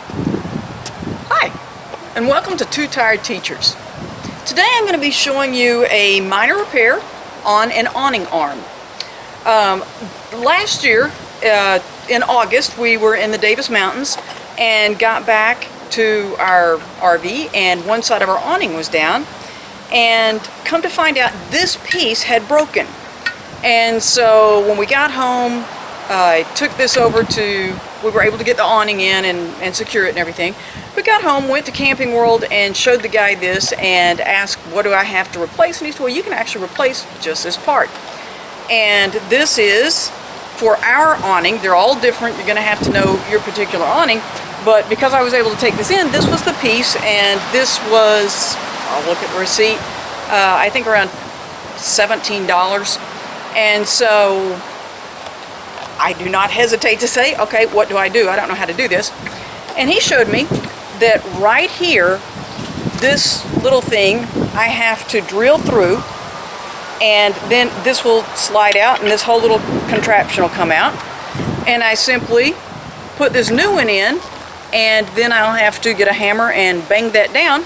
Hi, and welcome to Two Tired Teachers. Today I'm going to be showing you a minor repair on an awning arm. Last year, in August, we were in the Davis Mountains and got back to our RV, and one side of our awning was down, and come to find out this piece had broken. And so when we got home, I took this over to, we were able to get the awning in and secure it and everything. We got home, went to Camping World and showed the guy this and asked, what do I have to replace? And he said, well, you can actually replace just this part. And this is for our awning. They're all different. You're going to have to know your particular awning. But because I was able to take this in, this was the piece, and this was, I'll look at the receipt, I think around $17. And so I do not hesitate to say, okay, what do? I don't know how to do this. And he showed me that right here, this little thing, I have to drill through, and then this will slide out, and this whole little contraption will come out. And I simply put this new one in, and then I'll have to get a hammer and bang that down,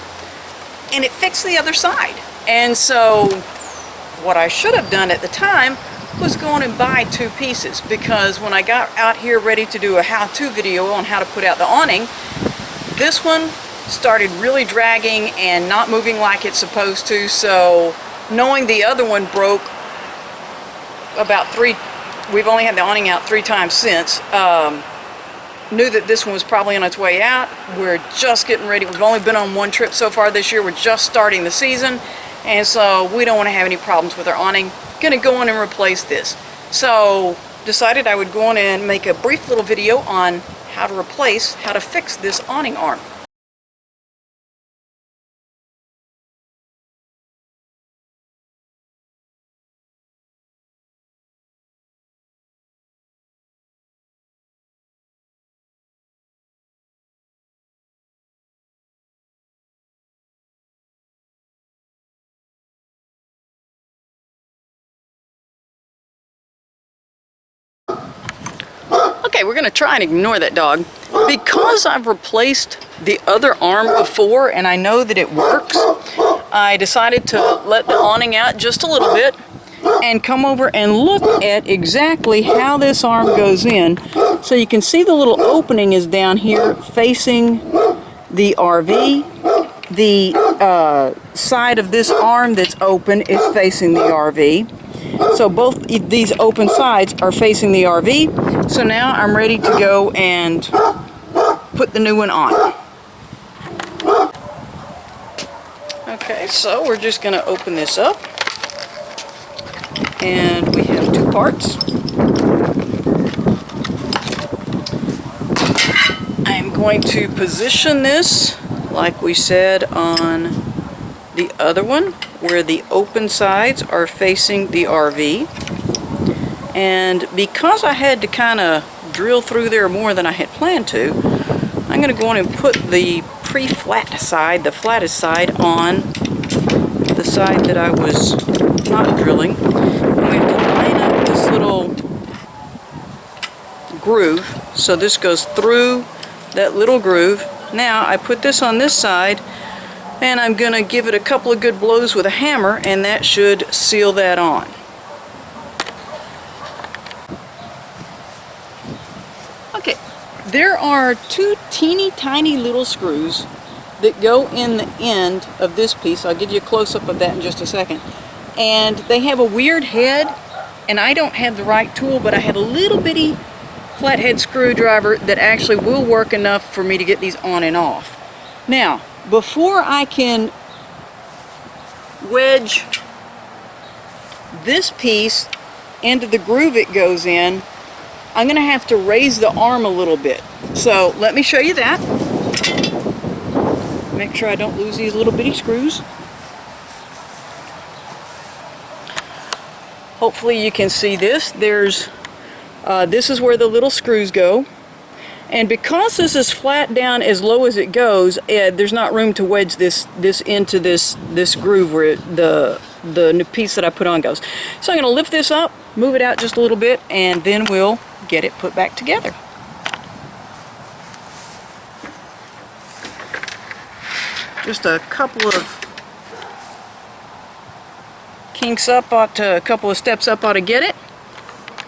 and it fixed the other side. And so what I should have done at the time was going and buy two pieces, because when I got out here ready to do a how-to video on how to put out the awning, this one started really dragging and not moving like it's supposed to. So knowing the other one broke about we've only had the awning out 3 times since, knew that this one was probably on its way out. We're just getting ready. We've only been on one trip so far this year. We're just starting the season, and so we don't want to have any problems with our awning. Gonna go in and replace this. So decided I would go in and make a brief little video on how to fix this awning arm. Okay, we're going to try and ignore that dog. Because I've replaced the other arm before and I know that it works, I decided to let the awning out just a little bit and come over and look at exactly how this arm goes in. So you can see the little opening is down here facing the RV. The side of this arm that's open is facing the RV. So both these open sides are facing the RV. So now I'm ready to go and put the new one on. Okay, so we're just going to open this up. And we have 2 parts. I'm going to position this, like we said on the other one, where the open sides are facing the RV. And because I had to kind of drill through there more than I had planned to, I'm going to go in and put the pre-flat side, the flattest side, on the side that I was not drilling. And we have to line up this little groove. So this goes through that little groove. Now I put this on this side, and I'm going to give it a couple of good blows with a hammer, and that should seal that on. Okay, there are 2 teeny tiny little screws that go in the end of this piece. I'll give you a close-up of that in just a second. And they have a weird head, and I don't have the right tool, but I have a little bitty flathead screwdriver that actually will work enough for me to get these on and off. Now, before I can wedge this piece into the groove it goes in, I'm going to have to raise the arm a little bit. So let me show you that. Make sure I don't lose these little bitty screws. Hopefully you can see this. This is where the little screws go. And because this is flat down as low as it goes, there's not room to wedge this into this groove where the piece that I put on goes. So I'm going to lift this up, move it out just a little bit, and then we'll get it put back together. just a couple of kinks up, a couple of steps up ought to get it.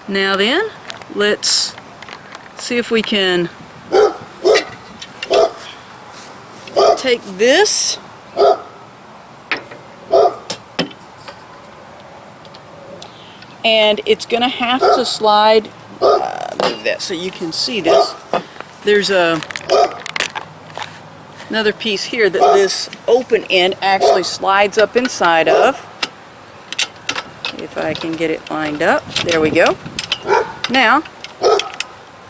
Now then, let's see if we can take this and it's going to have to slide. Move that so you can see this. There's another piece here that this open end actually slides up inside of. If I can get it lined up. There we go. Now,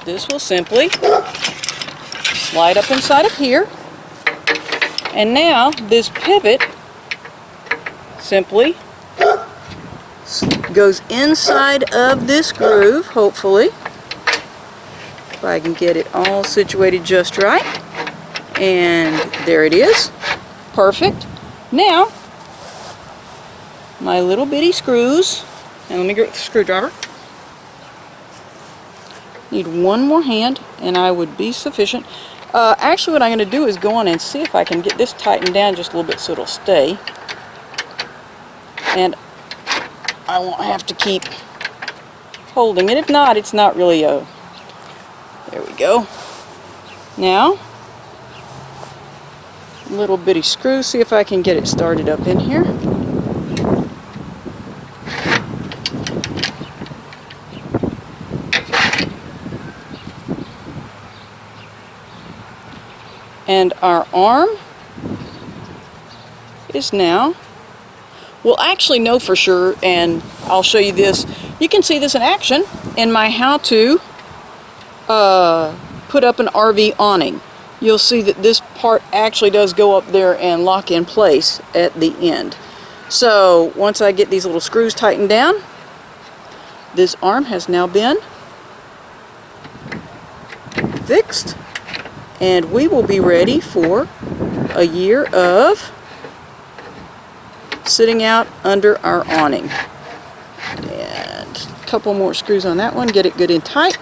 this will simply slide up inside of here. And now, this pivot simply goes inside of this groove, hopefully. If I can get it all situated just right. And there it is. Perfect. Now, my little bitty screws, and let me get the screwdriver. Need one more hand, and I would be sufficient. Actually, what I'm going to do is go on and see if I can get this tightened down just a little bit so it'll stay. And I won't have to keep holding it. If not, it's not really a... There we go. Now, little bitty screw, see if I can get it started up in here. And our arm is now, we'll actually know for sure, and I'll show you this. You can see this in action in my how to put up an RV awning. You'll see that this part actually does go up there and lock in place at the end. So once I get these little screws tightened down, this arm has now been fixed, and we will be ready for a year of sitting out under our awning. And a couple more screws on that one, get it good and tight.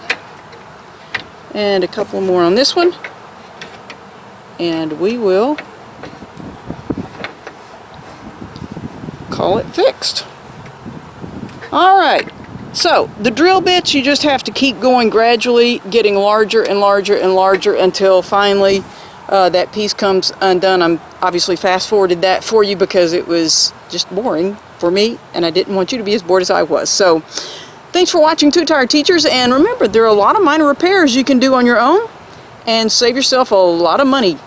And a couple more on this one. And we will call it fixed. Alright, so the drill bits, you just have to keep going gradually, getting larger and larger and larger until finally that piece comes undone. I'm obviously fast forwarded that for you because it was just boring for me and I didn't want you to be as bored as I was. So thanks for watching Two Tired Teachers, and remember, there are a lot of minor repairs you can do on your own and save yourself a lot of money.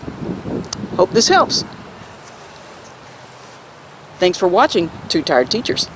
Hope this helps. Thanks for watching Two Tired Teachers.